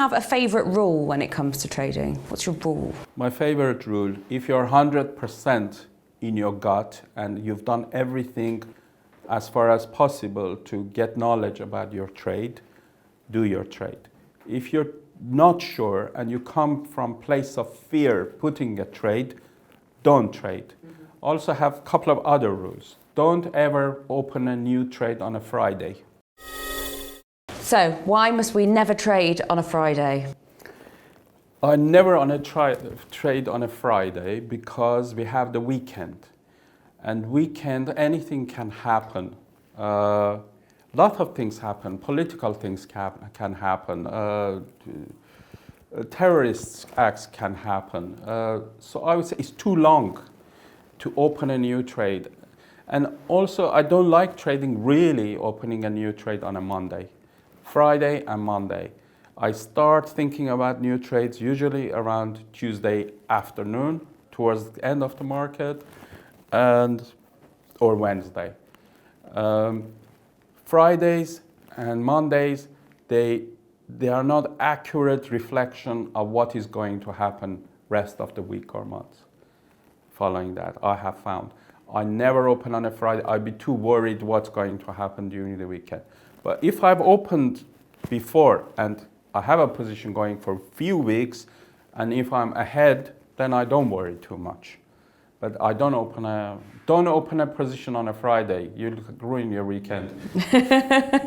have a favourite rule when it comes to trading? What's your rule? My favorite rule, if you're 100% in your gut and you've done everything as far as possible to get knowledge about your trade, do your trade. If you're not sure and you come from a place of fear putting a trade, don't trade. Also have a couple of other rules. Don't ever open a new trade on a Friday. So, why must we never trade on a Friday? I never on a trade on a Friday because we have the weekend. And weekend, anything can happen. Lot of things happen. Political things can happen. Terrorist acts can happen. So I would say it's too long to open a new trade. And also, I don't like trading really opening a new trade on a Monday. Friday and Monday. I start thinking about new trades usually around Tuesday afternoon, towards the end of the market, or Wednesday. Fridays and Mondays, they are not accurate reflection of what is going to happen rest of the week or month. Following that, I have found. I never open on a Friday. I'd be too worried what's going to happen during the weekend. But if I've opened before and I have a position going for a few weeks, and if I'm ahead, then I don't worry too much. But I don't open a position on a Friday. You'll ruin your weekend.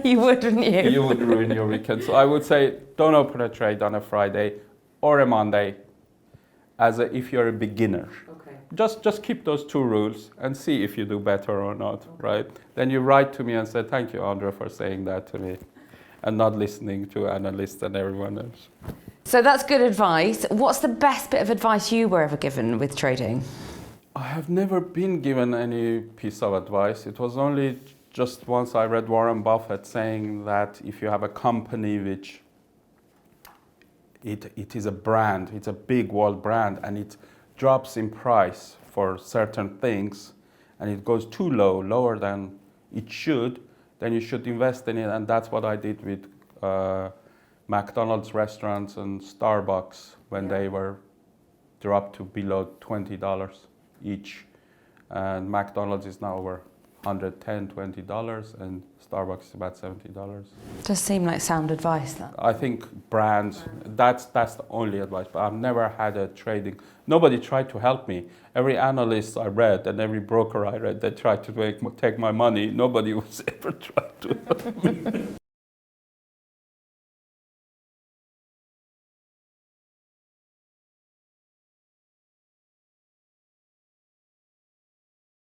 You would, wouldn't you? You would ruin your weekend. So I would say don't open a trade on a Friday or a Monday if you're a beginner. Okay. Just keep those two rules and see if you do better or not, right? Then you write to me and say, thank you, Andrea, for saying that to me, and not listening to analysts and everyone else. So that's good advice. What's the best bit of advice you were ever given with trading? I have never been given any piece of advice. It was only just once I read Warren Buffett saying that if you have a company which it is a brand, it's a big world brand, and it drops in price for certain things, and it goes too low, lower than it should, then you should invest in it. And that's what I did with McDonald's restaurants and Starbucks when they were dropped to below $20 each. And McDonald's is now over $110, $20, and Starbucks is about $70. Does seem like sound advice, that. I think brands, that's the only advice, but I've never had a trading. Nobody tried to help me. Every analyst I read and every broker I read, they tried to take my money. Nobody was ever tried to help me.